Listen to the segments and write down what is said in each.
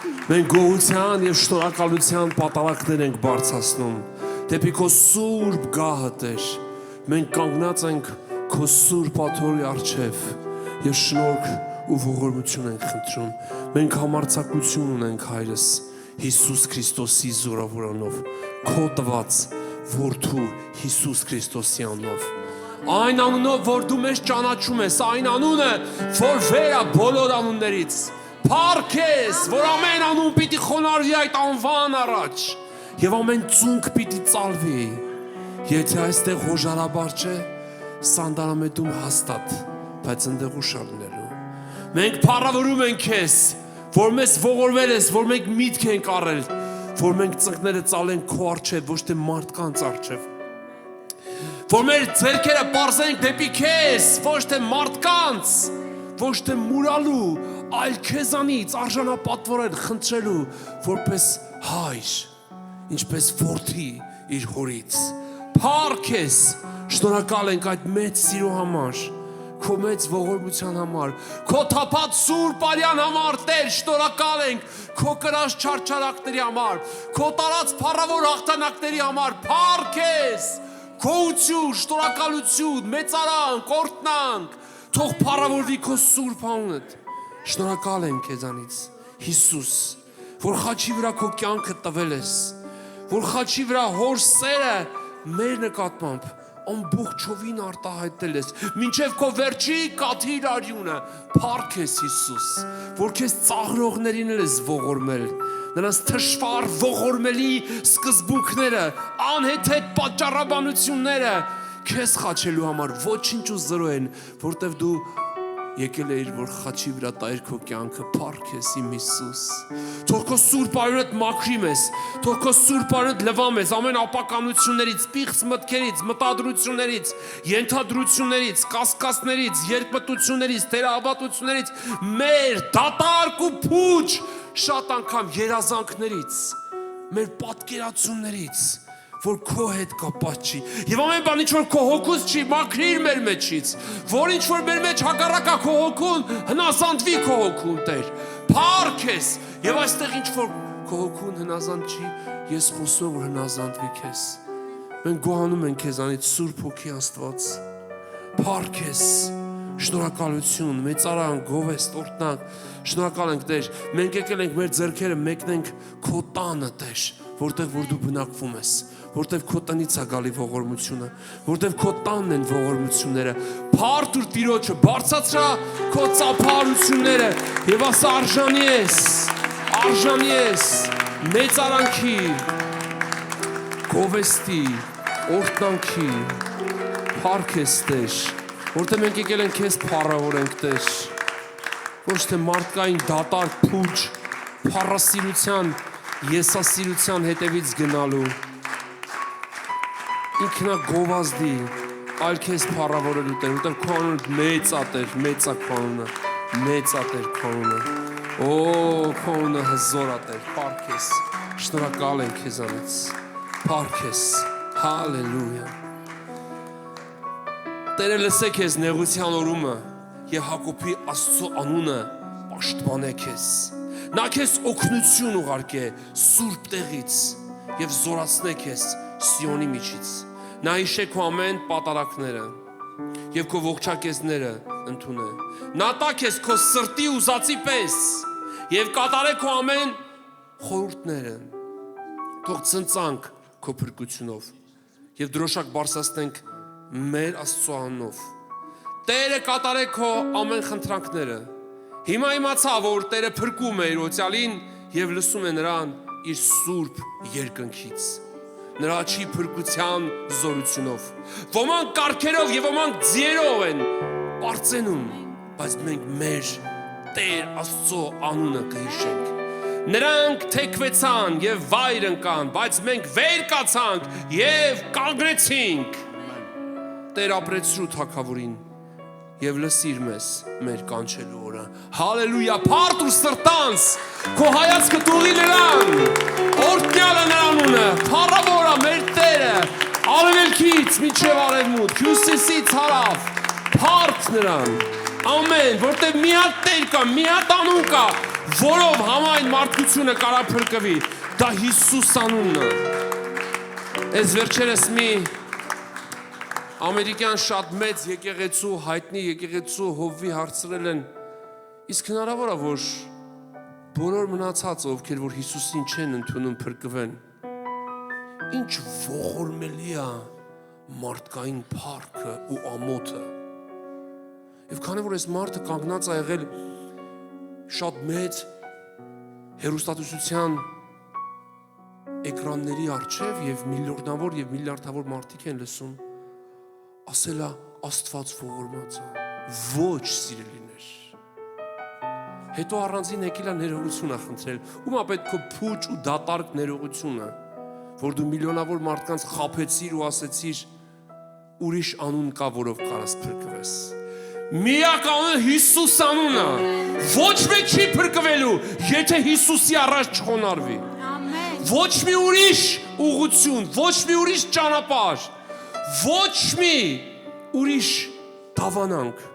Մենք գոհության եւ շնորհակալության պատարակներ ենք բարձրացնում դեպի քո սուրբ գահը Տեր մենք կանգնած ենք քո սուրբ աթոռի առջև եւ շնորհք ու ողորմություն ենք խնդրում մենք համարձակություն ունենք Հայրս Հիսուս Քրիստոսի զորավորանով քո տված որդու Հիսուս Քրիստոսի անունով այն անունով որ դու մեզ ճանաչում ես այն անունը որ վեր է բոլոր անուններից Փառք ես, որ ամեն անուն պիտի խոնարհվի այդ անվան առաջ եւ ամեն ծունկ պիտի ծալվի։ Եթե այստեղ հոժարաբար չէ, սանդարամետում հաստատ, բայց ընդեղ ուշալնելու։ Մենք փառավորում ենք քեզ, որ մեզ ողորմել ես, որ մենք միտք ենք առել, որ մենք ծնկները ծալենք քո առջև, ոչ թե մարդկանց առջև։ Որ մեր ձեռքերը պարզենք դեպի քեզ, ոչ թե մարդկանց, ոչ թե մուրալու, այլ քեզանից արժանապատվորել խնդրելու որպես հայր, ինչպես որդի իր հորից։ Փառք ես, շնորհակալ ենք այդ մեծ սիրո համար, քո մեծ ողորմության համար, քո թափած սուրբ արյան համար, Տեր, շնորհակալ ենք քո կրած չարչարանքների համար, քո տարած փառավոր հաղթանակների համար։ Փառք ես, գոհություն, շնորհակալություն, մեծարանք, օրհնանք, թող փառավորվի քո սուրբ անունդ։ Շնորհակալ եմ քեզանից, Հիսուս, որ խաչի վրա քո կյանքը տվել ես, որ խաչի վրա հոր սերը մեր նկատմամբ ամբողջովին արտահայտել ես, մինչև քո վերջի կաթիլ արյունը, փառք ես Հիսուս, որ քեզ ծաղրողներին ես ողորմել, նրանց թշվառ ողորմելի սկզբունքները, անհեթեթ պատճառաբանությունները քեզ խաչելու համար ոչինչ ու զրո են, որտեվ դու եկել էիր, որ խաչի վրա տայր քո կյանքը, փառք ես իմ Հիսուս։ Թող քո սուրբ արյունդ մաքրի մեզ, թող քո սուրբ արյունդ լվա մեզ ամեն ապականություններից, պիղծ մտքերից, մտադրություններից, ենթադրություններից, կասկածներից, երկմտություններից, թերահավատություններից, մեր դատարկ ու փուչ շատ անգամ երազանքներից, մեր պատկերացումներից, որ քո հետ կապած չի եւ ամեն բան ինչ որ քո հոգուց չի մաքրիր մեր մեջից որ ինչ որ մեր մեջ հակառակա քո հոգուն հնազանդվի քո հոգուն Տեր փառք ես եւ այստեղ ինչ որ քո հոգուն հնազանդ չի ես խոսում որ հնազանդվի քեզ մենք գոհանում ենք քեզանից Սուրբ Հոգի Աստված փառք ես շնորհակալություն մեծարան գովեստ օրհնանք շնորհակալ ենք Տեր մենք եկել ենք մեր ձեռքերը մեկնենք քո տանը Տեր որտեղ որ դու բնակվում ես որտեղ քո տնից է գալի ողորմությունը, որտեղ քո տանն են ողորմությունները, փառք տուր Տիրոջը, բարձրացրա քո ծափարությունները եւ ասա արժանի ես, մեծարանքի, գովեստի, օրհնանքի, փառք ես Տեր, որտեղ մենք եկել ենք քեզ փառավորենք Տեր, ոչ թե մարդկային դատարկ փուչ, փառասիրության, եսասիրության հետևից գնալու ինքնագովազդի, այլ քեզ փառավորելու Տեր, որտեղ քո անունը մեծ է Տեր, մեծ է քո անունը, մեծ է Տեր քո անունը, քո անունը հզոր է Տեր, փառք ես, շնորհակալ ենք քեզանից, փառք ես, հալելույա։ Տերը լսե քեզ նեղության օրումը եւ Հակոբի Աստծո անունը պաշտպանե քեզ։ Նա քեզ օգնություն ուղարկե սուրբ տեղից եւ զորացնե քեզ Սիոնի միջից։ Նա հիշե քո ամեն պատարակները եւ քո ողջակեզները ընդունե։ Նա տա քեզ քո սրտի ուզածի պես եւ կատարե քո ամեն խորհուրդները։ Թող ցնցանք քո փրկությունով եւ դրոշակ բարձրացնենք մեր Աստծո անունով։ Տերը կատարե քո ամեն խնդրանքները։ Հիմա իմացա, որ Տերը փրկում է իր օծյալին եւ լսում է նրան իր սուրբ երկնքից։ Նրա աչքի փրկության զորությունով։ Ոմանք կառքերով եւ ոմանք ձիերով են պարծենում, բայց մենք մեր Տեր Աստծո անունը կհիշենք։ Նրանք թեքվեցան եւ վայր ընկան, բայց մենք վեր կացանք եւ կանգնեցինք։ Տեր ապրեցրու թագավորին եւ լսիր մեզ մեր կանչելու օրը։ Հալելույա, փառք ու սրտանց, քո հայացքը տուղի նրան, օրհնյալը նրա անունը, փառավորա մեր Տերը, արևելքից մինչև արևմուտք, հյուսիսից հարավ, փառք նրան, ամեն, որտեղ մի հատ Տեր կա, մի հատ անուն կա, որով համայն մարդկությունը կարա փրկվի, դա Հիսուս անունն է։ Այս վերջերս մի ամերիկյան շատ մեծ եկեղեցու, հայտնի եկեղեցու հովվի հարցրել են, իսկ հնարավոր է, որ բոլոր մնացածը, ովքեր որ Հիսուսին չեն ընդունում փրկվեն, ինչ ողորմելի է մարդկային փառքը ու ամոթը։ Եվ քանի որ այս մարդը կանգնած է եղել շատ մեծ հեռուստատեսության էկրանների առջև եւ միլիոնավոր եւ միլիարդավոր մարդիկ են լսում, ասել է Աստված ողորմած է, ոչ սիրելիներ։ Հետո առանձին եկել է ներողություն խնդրել, ում է պետք է փուչ ու դատարկ ներողությունը, որ դու միլիոնավոր մարդկանց խաբեցիր ու ասեցիր ուրիշ անուն կա, որով կարաս փրկվես։ Միակ անունը Հիսուս անունը, ոչ մեկ չի փրկվելու, եթե Հիսուսի առաջ չխոնարհվի։ Ոչ մի ուրիշ ուղղություն, ոչ մի ուրիշ ճանապարհ, ոչ մի ուրիշ դավանանք,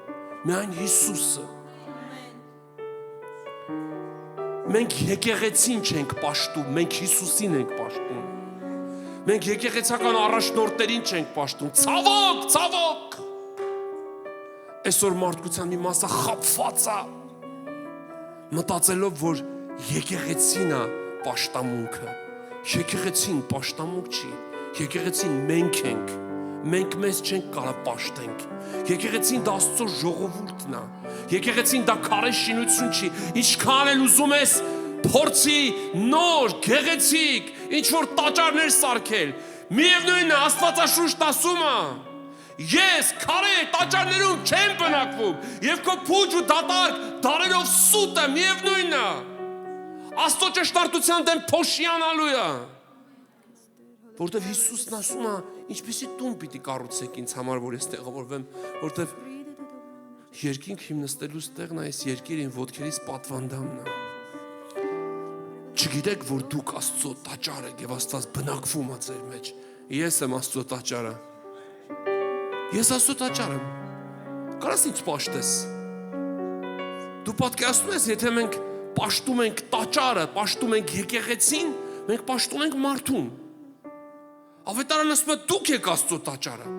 միայն Հիսուսը։ Մենք եկեղեցին չենք պաշտում, մենք Հիսուսին ենք պաշտում։ Մենք եկեղեցական առաջնորդներին չենք պաշտում, ցավոք, ցավոք։ Այսօր մարդկության մի մասը խաբված է, մտածելով, որ եկեղեցին է պաշտամունքը։ Եկեղեցին պաշտամունք չի, եկեղեցին մենք ենք, մենք մեզ չենք կարող պաշտենք։ Եկեղեցին դա Աստծո ժողովուրդն է, եկեղեցին դա քարե շինություն չի, ինչքան էլ ուզում ես փորձի նոր, գեղեցիկ, ինչ-որ տաճարներ սարքել, միևնույնն է Աստվածաշունչն ասում է, ես քարե տաճարներում չեմ բնակվում եւ քո փուչ ու դատարկ դարերով սուտ եմ, միևնույնն է Աստծո ճշտարտության դեմ փոշիանալու է, որտեվ Հիսուսն ասում է, ինչպեսի տուն պիտի կառուցեք ինձ համար, որ ես տեղավորվեմ, որտեվ երկինք իմ նստելուց տեղն է, այս երկիրը իմ ոտքերից պատվանդանն է։ Չգիտեք, որ դուք Աստծո տաճար եք եւ Աստված բնակվում է ձեր մեջ։ Ես եմ Աստծո տաճարը։ Ես Աստծո տաճար եմ։ Կարաս ինձ պաշտես։ Դու պատկերացնում ես, եթե մենք պաշտում ենք տաճարը, պաշտում ենք եկեղեցին, մենք պաշտում ենք մարդուն։ Ավետարանը ասում է դուք եք Աստծո տաճարը։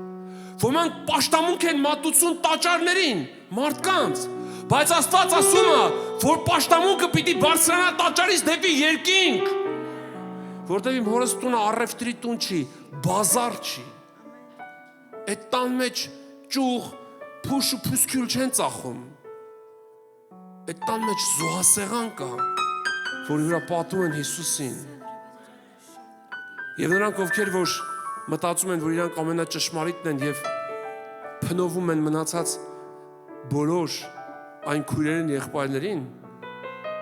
Ոմանք պաշտամունք են մատուցում տաճարներին, մարդկանց, բայց Աստված ասում է, որ պաշտամունքը պիտի բարձրանա տաճարից դեպի երկինք, որտեղ իմ հորս տունը առևտրի տուն չի, բազար չի։ Այդ տան մեջ ճուղ, փուշ ու փուսքյուլ չեն ծախում։ Այդ տան մեջ զոհասեղան կա, որ հյուրապատում են Հիսուսին։ Եվ նրանք, ովքեր որ մտածում են, որ իրանք ամենաճշմարիտն են եւ փնովում են մնացած բոլոր այն քույրերին եղբայրներին,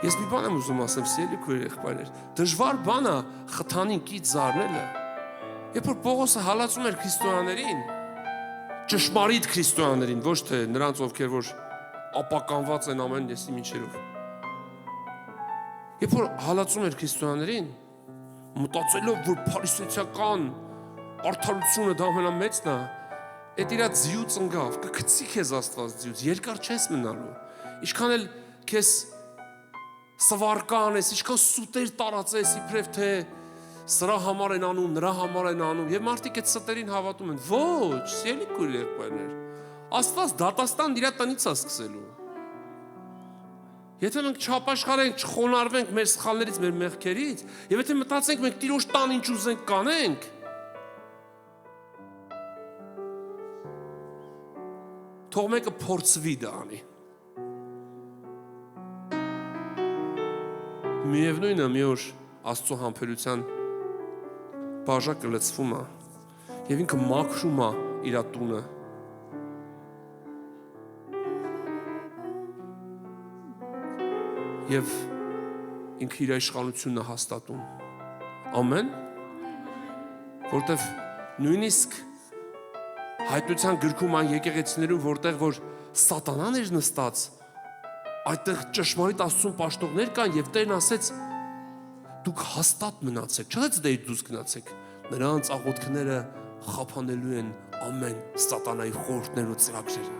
ես մի բան եմ ուզում ասեմ, սիրելի քույր եղբայրներ, դժվար բան է խթանին կից զարնելը։ Երբ որ Պողոսը հալածում էր քրիստոնյաներին, ճշմարիտ քրիստոնյաներին, ոչ թե նրանց, ովքեր որ ապականված են ամեն եսի մինչերով։ Երբ որ հալածում էր քրիստոնյաներին, մտածելով, որ փարիսեցական արդարությունը դա ամենամեծն է, այդ իրա ձիուց ընկավ, կգցի քեզ Աստված ձիուց, երկար չես մնալու։ Ինչքան էլ քեզ սվարկան ես, ինչքան սուտեր տարածես, իբրև թե սրա համար են անում, նրա համար են անում, եւ մարդիկ այդ ստերին հավատում են։ Ոչ, սիրելի քույր եղբայրներ, Աստված դատաստան իր տնից է սկսելու։ Եթե մենք չապաշխարենք, չխոնարհվենք մեր սխալներից, մեր մեղքերից, եւ եթե մտածենք մենք Տիրոջ տան ինչ ուզենք կանենք, թող մեկը փորձվի դա անի։ Միևնույնն է, մի օր Աստծո համբերության բաժակը լցվում է եւ ինքը մաքրում է իր տունը։ Եվ ինքը իր իշխանությունն է հաստատում։ Ամեն։ Որտեվ նույնիսկ հայտնության գրքում այն եկեղեցիներում, որտեղ որ սատանան էր նստած, այդտեղ ճշմարիտ Աստծուն պաշտողներ կան եւ Տերն ասեց դուք հաստատ մնացեք, չասեց դե դուք գնացեք, նրանց աղոթքները խափանելու են ամեն սատանայի խորհուրդներ ու ծրագրերը։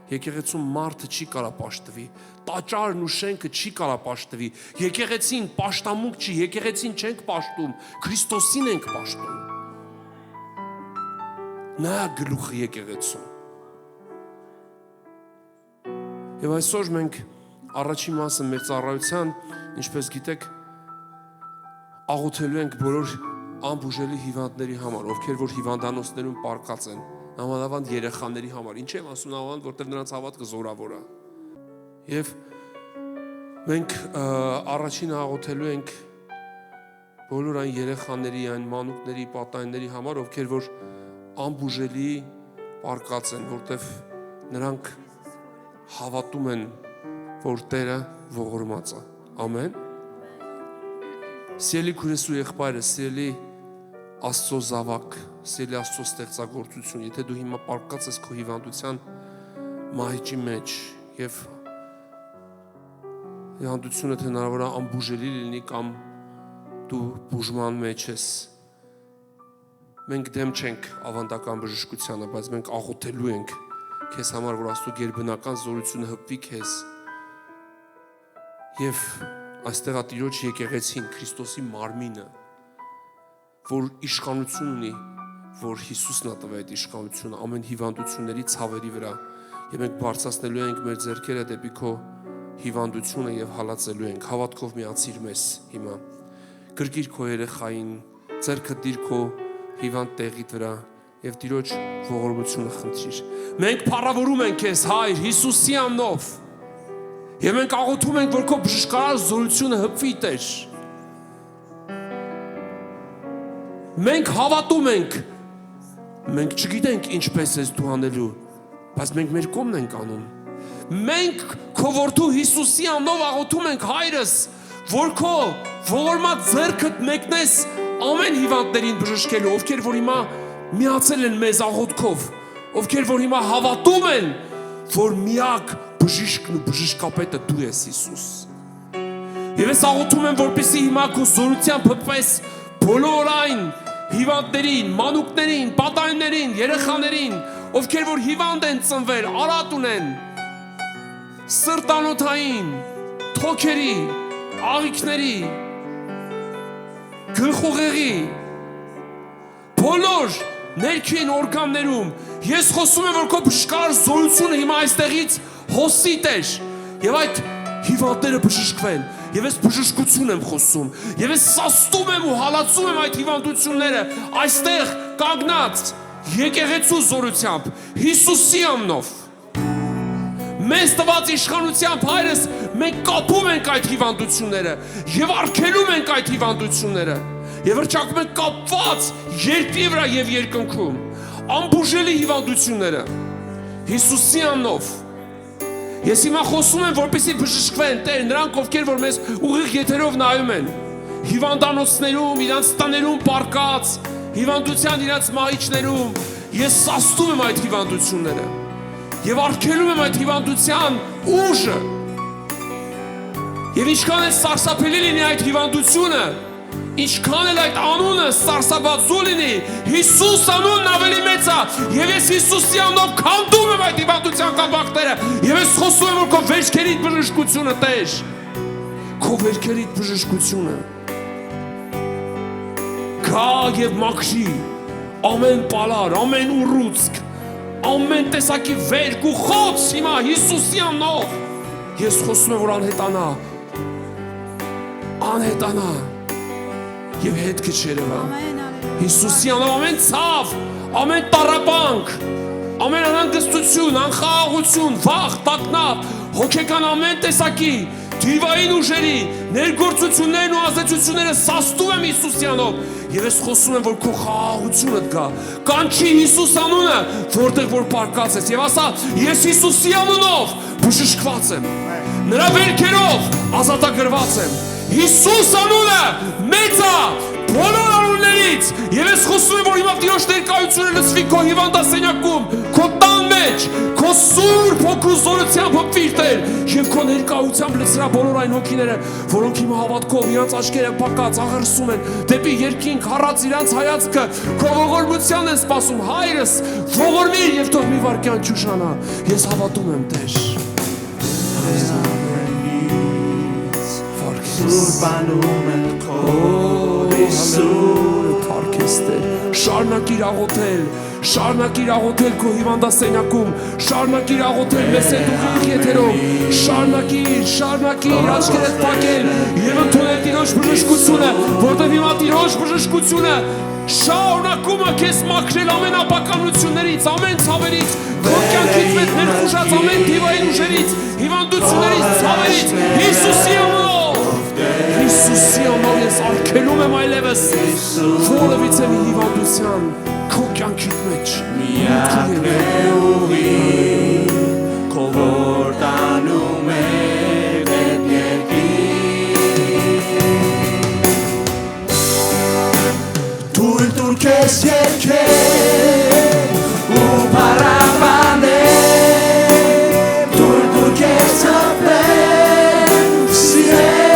Եկեղեցում մարդը չի կարա պաշտվի, տաճարն ու շենքը չի կարա պաշտվի, եկեղեցին պաշտամունք չի, եկեղեցին չենք պաշտում, Քրիստոսին ենք պաշտում։ Նա գլուխը եկեղեցում։ Եվ այսօր մենք առաջին մասը մեր ծառայության, ինչպես գիտեք, աղոթելու ենք բոլոր անբուժելի հիվանդների համար, ովքեր որ հիվանդանոցներում պառկած են, նամանավանդ երեխաների համար, ինչ եմ ասում նամանավանդ, որտեղ նրանց հավատքը զորավոր է։ Եվ մենք առաջին աղոթելու ենք բոլոր այն երեխաների, այն մանուկների, պատանիների համար, ովքեր որ անբուժելի պառկած են, որտեղ նրանք հավատում են, որ Տերը ողորմած է։ Ամեն։ Սիրելի քույրս ու եղբայրս, սիրելի Աստծո զավակ, սիրելի Աստծո ստեղծագործություն, եթե դու հիմա պառկած ես քո հիվանդության մահիճի մեջ եւ հիվանդությունը թե հնարավոր է անբուժելի լինի կամ դու բուժման մեջ ես, մենք դեմ չենք ավանդական բժշկությանը, բայց մենք աղոթելու ենք քեզ համար, որ Աստծո գերբնական զորությունը հպվի քեզ եւ այստեղ Տիրոջ եկեղեցին, Քրիստոսի մարմինը, որ իշխանություն ունի, որ Հիսուսն է տվել այդ իշխանությունը ամեն հիվանդությունների ցավերի վրա, եւ մենք բարձրացնելու ենք մեր ձեռքերը դեպի քո հիվանդությունը եւ հալածելու ենք, հավատքով միացիր մեզ հիմա, գրկիր քո երեխային, ձեռքը դիր քո հիվանդ տեղի վրա եւ Տիրոջ ողորմությունը խնդրիր։ Մենք փառավորում ենք քեզ, Հայր, Հիսուսի անունով, եւ մենք աղոթում ենք, որ քո բժշկարար զորությունը հպվի, Տեր։ Մենք հավատում ենք, մենք չգիտենք ինչպես ես դու անելու, բայց մենք մեր կողմն ենք անում։ Մենք քո որդու Հիսուսի անունով աղոթում ենք, Հայրս, որ քո ողորմած ձեռքդ մեկնես ամեն հիվանդներին բժշկելու, ովքեր որ հիմա միացել են մեզ աղոթքով, ովքեր որ հիմա հավատում են, որ միակ բժիշկն ու բժշկապետը դու ես, Հիսուս։ Եվ ես աղոթում եմ, որպեսզի հիմա քո զորությամբ հպվես բոլոր այն հիվանդներին, մանուկներին, պատանիներին, երեխաներին, ովքեր որ հիվանդ են ծնվել, արատ ունեն, սրտանոթային, թոքերի, աղիքների, գլխուղեղի, բոլոր ներքին օրգաններում, ես խոսում եմ, որ քո բժշկարար զորությունը հիմա այստեղից հոսի, Տեր, եւ այդ հիվանդները բժշկվեն, եւ ես բժշկություն եմ խոսում, եւ ես սաստում եմ ու հալածում եմ այդ հիվանդությունները այստեղ կանգնած եկեղեցու զորությամբ, Հիսուսի անունով։ Մեզ տված իշխանությամբ, Հայրս, մենք կապում ենք այդ հիվանդությունները եւ արգելում ենք այդ հիվանդությունները եւ հրճակում ենք կապված երկրի վրա եւ երկնքում անբուժելի հիվանդությունները Հիսուսի անունով։ Ես հիմա խոսում եմ, որպեսզի բժշկվեն, Տեր, նրանք, ովքեր որ մեզ ուղիղ եթերով նայում են, հիվանդանոցներում, իրանց տներում պառկած, հիվանդության իրանց մահիճներում, ես սաստում եմ այդ հիվանդությունները եւ արգելում եմ այդ հիվանդության ուժը։ Եվ ինչքան էլ սարսափելի լինի այդ հիվանդությունը, ինչքան էլ այդ անունը սարսափազու լինի, Հիսուս անունն ավելի մեծ է, եւ ես Հիսուսի անունով քանդում եմ այդ հիվանդության կապակները, եւ ես խոսում եմ, որ քո վերքերիդ բժշկությունը, Տեր, քո վերքերիդ բժշկությունը գա եւ մաքրի ամեն պալար, ամեն ուռուցք, ամեն տեսակի վերք ու խոց հիմա Հիսուսի անունով ես խոսում եմ, որ անհետանա եւ հետ կչերևա Հիսուսի անունով ամեն ցավ, ամեն տառապանք, ամեն անհանգստություն, անխաղաղություն, վախ, տագնապ, հոգեկան ամեն տեսակի դիվային ուժերի ներգործություններն ու ազդեցությունները սաստում եմ Հիսուսի անունով եւ ես խոսում եմ, որ քո խաղաղությունդ գա, կանչի Հիսուս անունը, որտեղ որ պառկած ես եւ ասա, ես Հիսուսի անունով բժշկված եմ, նրա վերքերով ազատագրված եմ, Հիսուս անունը մեծ է, բոլոր անուններից եւ ես խոսում եմ որ հիմա Տիրոջ ներկայությունը լսվի քո հիվանդասենյակում քո տան մեջ քո սուրբ հոգու զորությամբ հպվիր Տեր եւ քո ներկայությամբ լցրա բոլոր այն հոգիները որոնք հիմա հավատքով իրենց աչքերը փակած աղերսում են դեպի երկինք հառած իրենց հայացքը քո ողորմության են սպասում Հայրս ողորմիր եւ թող մի վարքյան ճուշանա ես հավատում եմ Տեր Սուրբանում են քո Հիսուս Փարքեստեր շարունակիր աղոթել քո հիվանդասենյակում շարունակիր աղոթել մեծ դուխի եթերով շարունակիր աչքերդ փակել եւ ընդունել Տիրոջ բժշկությունը որտեղ հիմա Տիրոջ բժշկությունը շարունակում է քեզ մաքրել ամեն ապականություններից ամեն ցավերից քո կյանքից մեծ ներխուժած ամեն դիվային ուժերից հիվանդություններից ցավերից Հիսուսի անունով ես արգելում եմ այլևս որևիցե մի հիվանդության քո կյանքիդ մեջ Միակ է ուղին քո որ տանում է դեպ երկիր Թույլ քեզ երգել ու պարապանել Թույլ քեզ ծնվել սիրել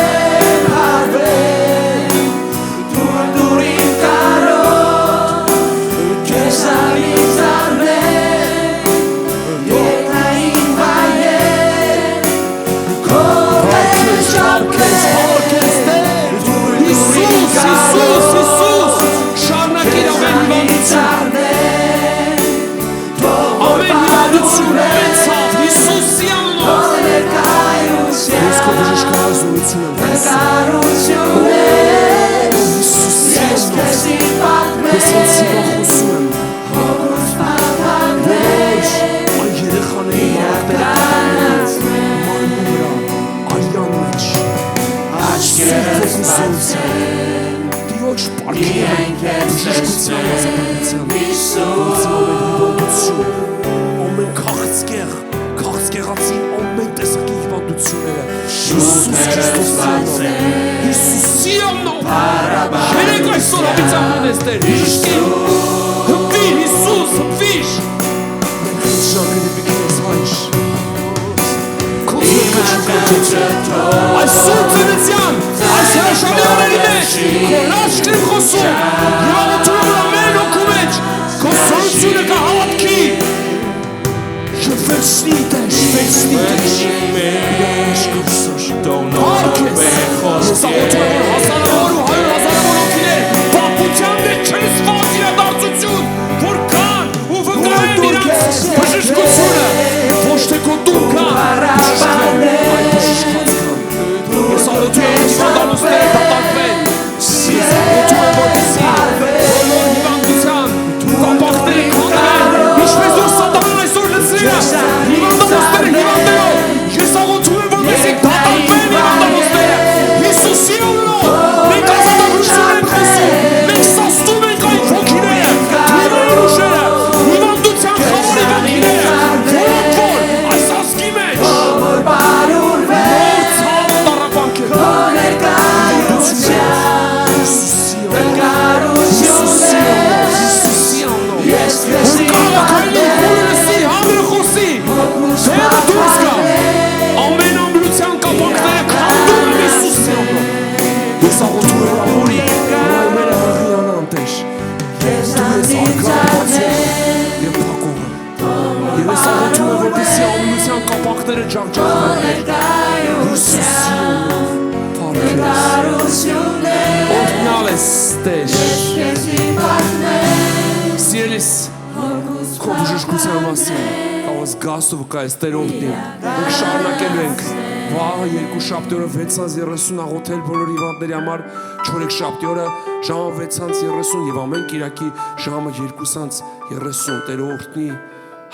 Մենք շարունակելու ենք վաղը երկու շաբթի օրը 6:30 աղոթել բոլոր հիվանդների համար 4 շաբթի օրը ժամը 6:30 եւ ամեն կիրակի ժամը 2:30 Տեր օրհնի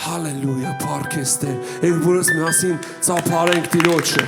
հալելույա Փարքեստեր Եք բոլորս միասին ծափարենք Տիրոջը